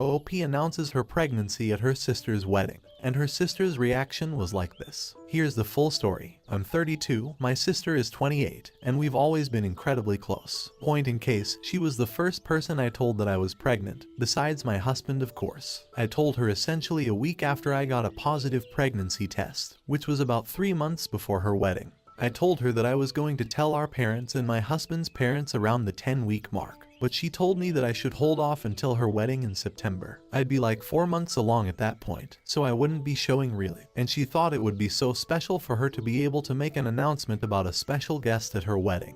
OP announces her pregnancy at her sister's wedding, and her sister's reaction was like this. Here's the full story. I'm 32, my sister is 28, and we've always been incredibly close. Point in case, she was the first person I told that I was pregnant, besides my husband of course. I told her essentially a week after I got a positive pregnancy test, which was about 3 months before her wedding. I told her that I was going to tell our parents and my husband's parents around the 10-week mark. But she told me that I should hold off until her wedding in September. I'd be like 4 months along at that point, so I wouldn't be showing really. And she thought it would be so special for her to be able to make an announcement about a special guest at her wedding.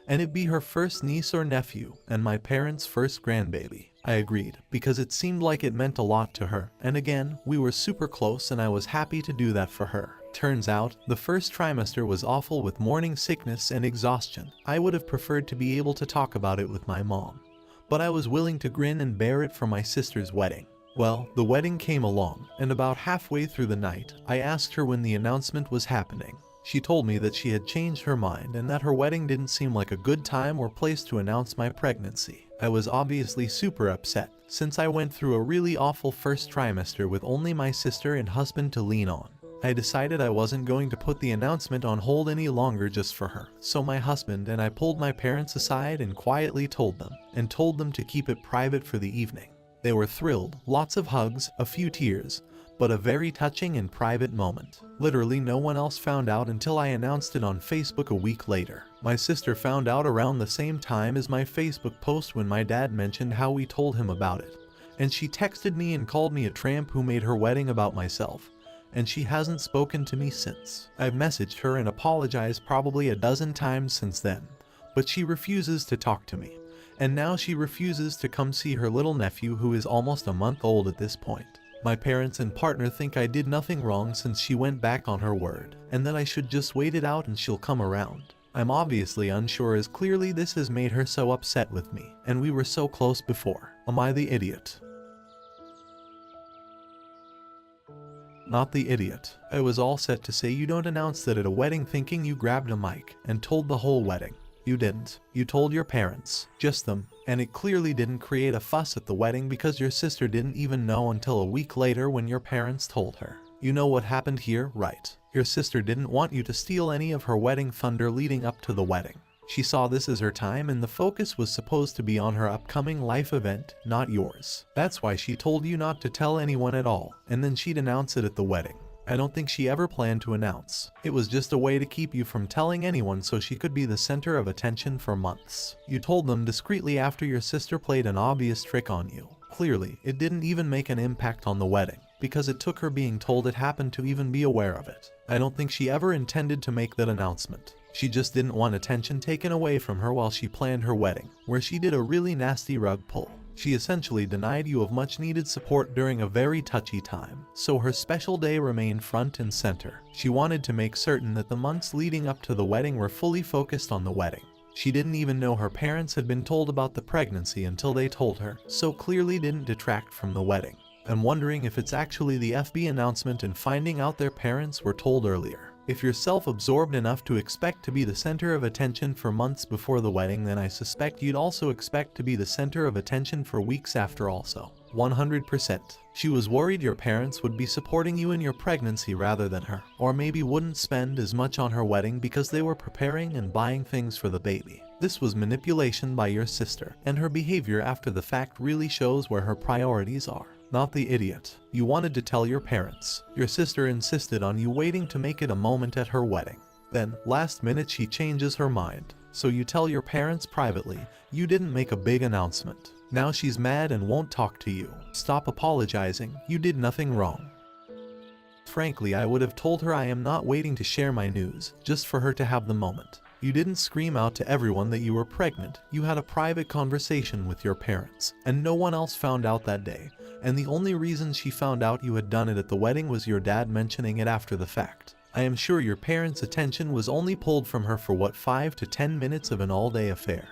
And it'd be her first niece or nephew, and my parents' first grandbaby. I agreed, because it seemed like it meant a lot to her, and again, we were super close and I was happy to do that for her. Turns out, the first trimester was awful with morning sickness and exhaustion. I would have preferred to be able to talk about it with my mom, but I was willing to grin and bear it for my sister's wedding. Well, the wedding came along, and about halfway through the night, I asked her when the announcement was happening. She told me that she had changed her mind and that her wedding didn't seem like a good time or place to announce my pregnancy. I was obviously super upset, since I went through a really awful first trimester with only my sister and husband to lean on. I decided I wasn't going to put the announcement on hold any longer just for her. So my husband and I pulled my parents aside and quietly told them to keep it private for the evening. They were thrilled, lots of hugs, a few tears, but a very touching and private moment. Literally no one else found out until I announced it on Facebook a week later. My sister found out around the same time as my Facebook post when my dad mentioned how we told him about it. And she texted me and called me a tramp who made her wedding about myself. And she hasn't spoken to me since. I've messaged her and apologized probably a dozen times since then, but she refuses to talk to me. And now she refuses to come see her little nephew who is almost a month old at this point. My parents and partner think I did nothing wrong since she went back on her word, and that I should just wait it out and she'll come around. I'm obviously unsure as clearly this has made her so upset with me, and we were so close before. Am I the idiot? Not the idiot. I was all set to say you don't announce that at a wedding thinking you grabbed a mic and told the whole wedding. You didn't. You told your parents. Just them. And it clearly didn't create a fuss at the wedding because your sister didn't even know until a week later when your parents told her. You know what happened here, right? Your sister didn't want you to steal any of her wedding thunder leading up to the wedding. She saw this as her time and the focus was supposed to be on her upcoming life event, not yours. That's why she told you not to tell anyone at all, and then she'd announce it at the wedding. I don't think she ever planned to announce. It was just a way to keep you from telling anyone so she could be the center of attention for months. You told them discreetly after your sister played an obvious trick on you. Clearly, it didn't even make an impact on the wedding, because it took her being told it happened to even be aware of it. I don't think she ever intended to make that announcement. She just didn't want attention taken away from her while she planned her wedding, where she did a really nasty rug pull. She essentially denied you of much needed support during a very touchy time, so her special day remained front and center. She wanted to make certain that the months leading up to the wedding were fully focused on the wedding. She didn't even know her parents had been told about the pregnancy until they told her, so clearly didn't detract from the wedding. I'm wondering if it's actually the FB announcement and finding out their parents were told earlier. If you're self-absorbed enough to expect to be the center of attention for months before the wedding, then I suspect you'd also expect to be the center of attention for weeks after also. 100%. She was worried your parents would be supporting you in your pregnancy rather than her, or maybe wouldn't spend as much on her wedding because they were preparing and buying things for the baby. This was manipulation by your sister, and her behavior after the fact really shows where her priorities are. Not the idiot. You wanted to tell your parents. Your sister insisted on you waiting to make it a moment at her wedding. Then, last minute she changes her mind. So you tell your parents privately, you didn't make a big announcement. Now she's mad and won't talk to you. Stop apologizing, you did nothing wrong. Frankly, I would have told her I am not waiting to share my news, just for her to have the moment. You didn't scream out to everyone that you were pregnant. You had a private conversation with your parents, and no one else found out that day. And the only reason she found out you had done it at the wedding was your dad mentioning it after the fact. I am sure your parents' attention was only pulled from her for what, 5 to 10 minutes of an all-day affair.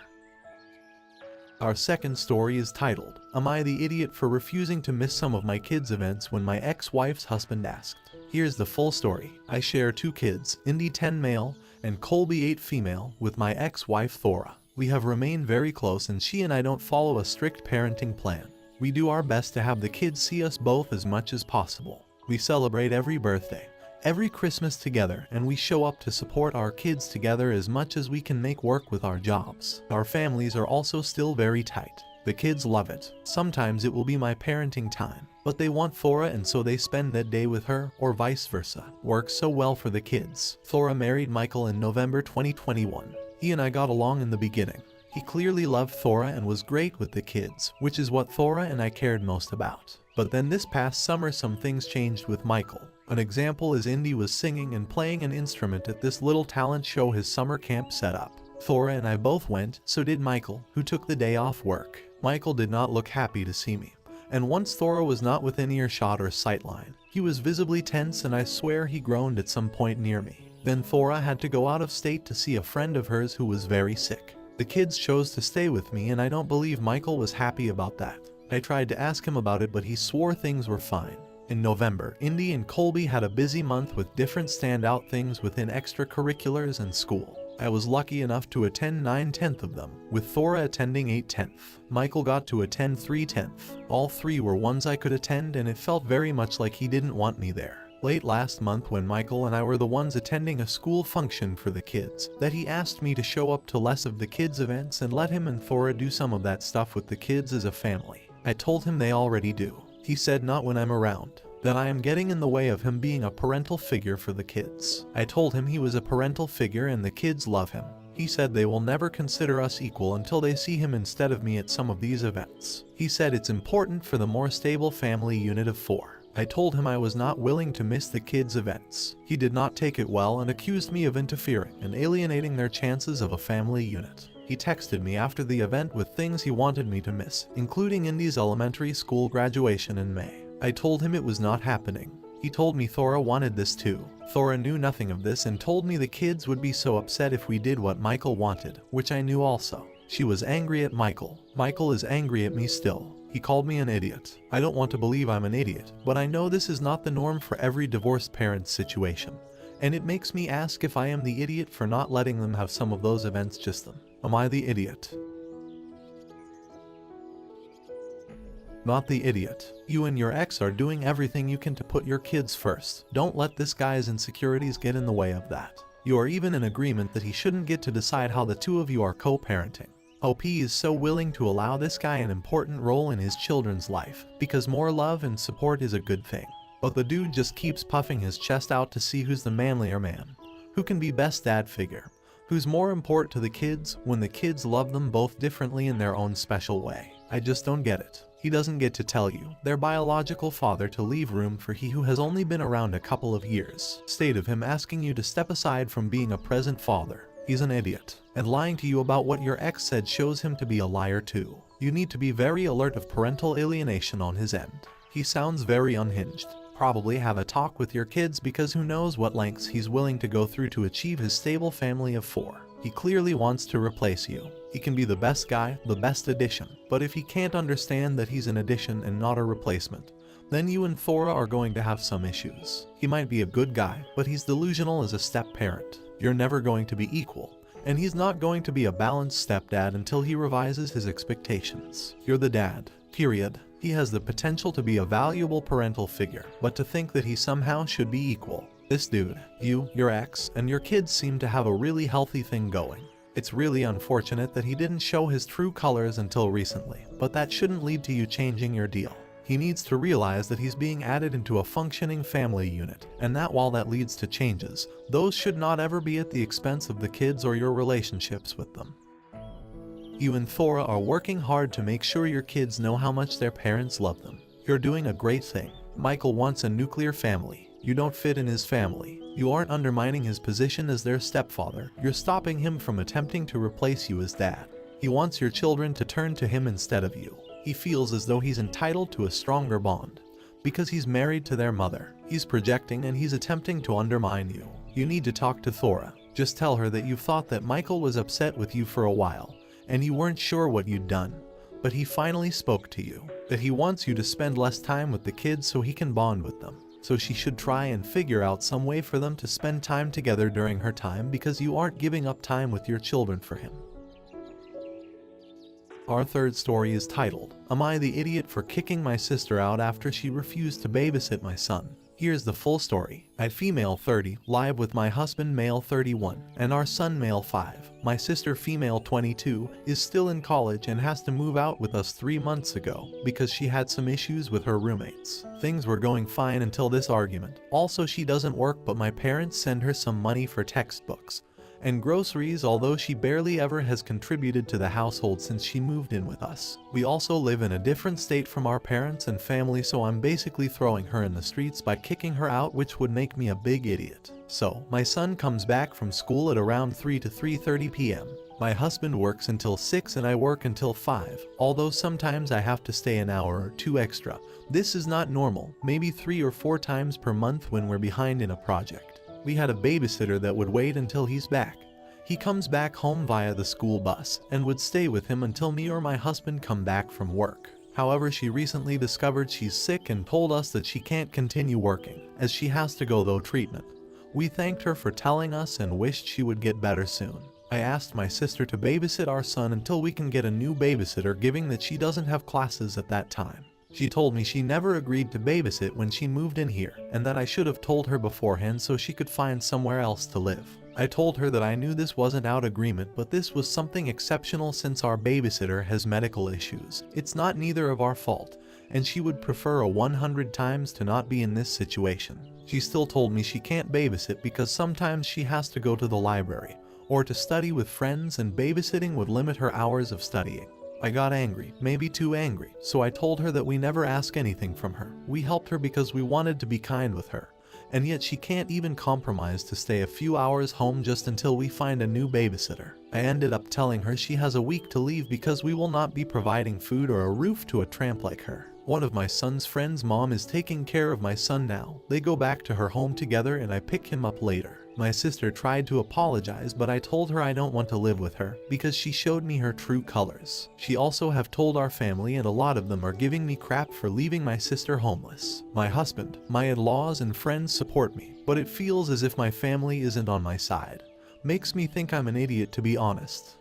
Our second story is titled, Am I the Idiot for Refusing to Miss Some of My Kids' Events When My Ex-Wife's Husband Asked? Here's the full story. I share 2 kids, Indy 10 male and Colby 8 female, with my ex-wife Thora. We have remained very close and she and I don't follow a strict parenting plan. We do our best to have the kids see us both as much as possible. We celebrate every birthday, every Christmas together, and we show up to support our kids together as much as we can make work with our jobs. Our families are also still very tight. The kids love it. Sometimes it will be my parenting time, but they want Thora and so they spend that day with her, or vice versa. Works so well for the kids. Thora married Michael in November 2021. He and I got along in the beginning. He clearly loved Thora and was great with the kids, which is what Thora and I cared most about. But then this past summer some things changed with Michael. An example is Indy was singing and playing an instrument at this little talent show his summer camp set up. Thora and I both went, so did Michael, who took the day off work. Michael did not look happy to see me, and once Thora was not within earshot or sightline, he was visibly tense and I swear he groaned at some point near me. Then Thora had to go out of state to see a friend of hers who was very sick. The kids chose to stay with me and I don't believe Michael was happy about that. I tried to ask him about it but he swore things were fine. In November, Indy and Colby had a busy month with different standout things within extracurriculars and school. I was lucky enough to attend 9/10 of them, with Thora attending 8/10. Michael got to attend 3/10. All three were ones I could attend and it felt very much like he didn't want me there. Late last month when Michael and I were the ones attending a school function for the kids, that he asked me to show up to less of the kids' events and let him and Thora do some of that stuff with the kids as a family. I told him they already do. He said not when I'm around. That I am getting in the way of him being a parental figure for the kids. I told him he was a parental figure and the kids love him. He said they will never consider us equal until they see him instead of me at some of these events. He said it's important for the more stable family unit of 4. I told him I was not willing to miss the kids' events. He did not take it well and accused me of interfering and alienating their chances of a family unit. He texted me after the event with things he wanted me to miss, including Indy's elementary school graduation in May. I told him it was not happening. He told me Thora wanted this too. Thora knew nothing of this and told me the kids would be so upset if we did what Michael wanted, which I knew also. She was angry at Michael. Michael is angry at me still. He called me an idiot. I don't want to believe I'm an idiot, but I know this is not the norm for every divorced parent's situation. And it makes me ask if I am the idiot for not letting them have some of those events just them. Am I the idiot? Not the idiot. You and your ex are doing everything you can to put your kids first. Don't let this guy's insecurities get in the way of that. You are even in agreement that he shouldn't get to decide how the two of you are co-parenting. Hope he is so willing to allow this guy an important role in his children's life, because more love and support is a good thing. But the dude just keeps puffing his chest out to see who's the manlier man, who can be best dad figure, who's more important to the kids when the kids love them both differently in their own special way. I just don't get it. He doesn't get to tell you, their biological father, to leave room for he who has only been around a couple of years. State of him asking you to step aside from being a present father. He's an idiot. And lying to you about what your ex said shows him to be a liar too. You need to be very alert of parental alienation on his end. He sounds very unhinged. Probably have a talk with your kids because who knows what lengths he's willing to go through to achieve his stable family of 4. He clearly wants to replace you. He can be the best guy, the best addition, but if he can't understand that he's an addition and not a replacement, then you and Thora are going to have some issues. He might be a good guy, but he's delusional as a step-parent. You're never going to be equal, and he's not going to be a balanced stepdad until he revises his expectations. You're the dad, period. He has the potential to be a valuable parental figure, but to think that he somehow should be equal. This dude, you, your ex, and your kids seem to have a really healthy thing going. It's really unfortunate that he didn't show his true colors until recently, but that shouldn't lead to you changing your deal. He needs to realize that he's being added into a functioning family unit, and that while that leads to changes, those should not ever be at the expense of the kids or your relationships with them. You and Thora are working hard to make sure your kids know how much their parents love them. You're doing a great thing. Michael wants a nuclear family. You don't fit in his family. You aren't undermining his position as their stepfather. You're stopping him from attempting to replace you as dad. He wants your children to turn to him instead of you. He feels as though he's entitled to a stronger bond because he's married to their mother. He's projecting and he's attempting to undermine you. You need to talk to Thora. Just tell her that you've thought that Michael was upset with you for a while and you weren't sure what you'd done, but he finally spoke to you, that he wants you to spend less time with the kids so he can bond with them. So she should try and figure out some way for them to spend time together during her time because you aren't giving up time with your children for him. Our third story is titled, Am I the Idiot for Kicking My Sister Out After She Refused to Babysit My Son? Here's the full story. At female 30, live with my husband male 31, and our son male 5. My sister female 22 is still in college and has to move out with us 3 months ago because she had some issues with her roommates. Things were going fine until this argument. Also, she doesn't work, but my parents send her some money for textbooks and groceries, although she barely ever has contributed to the household since she moved in with us. We also live in a different state from our parents and family, so I'm basically throwing her in the streets by kicking her out, which would make me a big idiot. So, my son comes back from school at around 3 to 3:30 p.m. My husband works until 6 and I work until 5, although sometimes I have to stay an hour or 2 extra. This is not normal, maybe 3 or 4 times per month when we're behind in a project. We had a babysitter that would wait until he's back. He comes back home via the school bus and would stay with him until me or my husband come back from work. However, she recently discovered she's sick and told us that she can't continue working, as she has to go through treatment. We thanked her for telling us and wished she would get better soon. I asked my sister to babysit our son until we can get a new babysitter, given that she doesn't have classes at that time. She told me she never agreed to babysit when she moved in here, and that I should have told her beforehand so she could find somewhere else to live. I told her that I knew this wasn't out agreement, but this was something exceptional since our babysitter has medical issues. It's not neither of our fault, and she would prefer 100 times to not be in this situation. She still told me she can't babysit because sometimes she has to go to the library or to study with friends, and babysitting would limit her hours of studying. I got angry, maybe too angry, so I told her that we never ask anything from her. We helped her because we wanted to be kind with her, and yet she can't even compromise to stay a few hours home just until we find a new babysitter. I ended up telling her she has a week to leave because we will not be providing food or a roof to a tramp like her. One of my son's friends' mom is taking care of my son now. They go back to her home together and I pick him up later. My sister tried to apologize, but I told her I don't want to live with her because she showed me her true colors. She also have told our family, and a lot of them are giving me crap for leaving my sister homeless. My husband, my in-laws and friends support me, but it feels as if my family isn't on my side. Makes me think I'm an idiot, to be honest.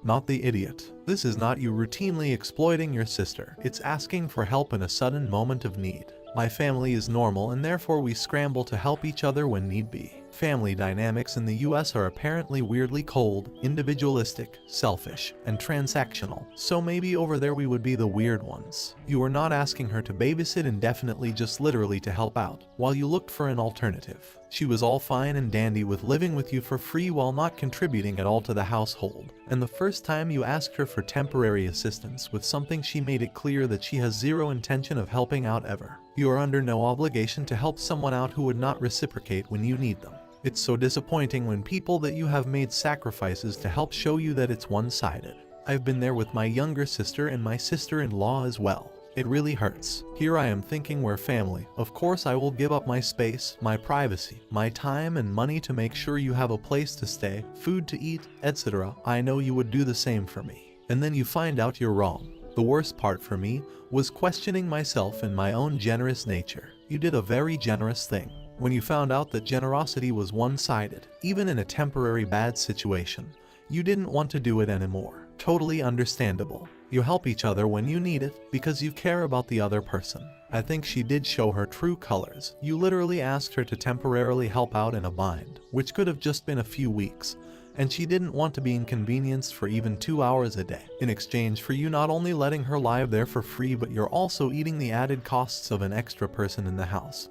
Not the idiot. This is not you routinely exploiting your sister. It's asking for help in a sudden moment of need. My family is normal and therefore we scramble to help each other when need be. Family dynamics in the US are apparently weirdly cold, individualistic, selfish, and transactional, so maybe over there we would be the weird ones. You were not asking her to babysit indefinitely, just literally to help out, while you looked for an alternative. She was all fine and dandy with living with you for free while not contributing at all to the household, and the first time you asked her for temporary assistance with something, she made it clear that she has zero intention of helping out ever. You are under no obligation to help someone out who would not reciprocate when you need them. It's so disappointing when people that you have made sacrifices to help show you that it's one-sided. I've been there with my younger sister and my sister-in-law as well. It really hurts. Here I am thinking we're family. Of course I will give up my space, my privacy, my time and money to make sure you have a place to stay, food to eat, etc. I know you would do the same for me. And then you find out you're wrong. The worst part for me was questioning myself and my own generous nature. You did a very generous thing. When you found out that generosity was one-sided, even in a temporary bad situation, you didn't want to do it anymore. Totally understandable. You help each other when you need it because you care about the other person. I think she did show her true colors. You literally asked her to temporarily help out in a bind, which could have just been a few weeks, and she didn't want to be inconvenienced for even 2 hours a day, in exchange for you not only letting her live there for free, but you're also eating the added costs of an extra person in the house.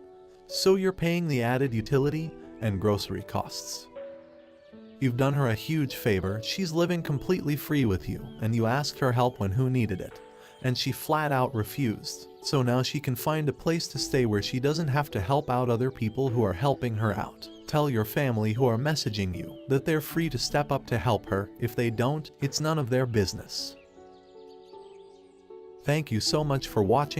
So you're paying the added utility and grocery costs. You've done her a huge favor. She's living completely free with you, and you asked her help when who needed it, and she flat out refused. So now she can find a place to stay where she doesn't have to help out other people who are helping her out. Tell your family who are messaging you that they're free to step up to help her. If they don't, it's none of their business. Thank you so much for watching.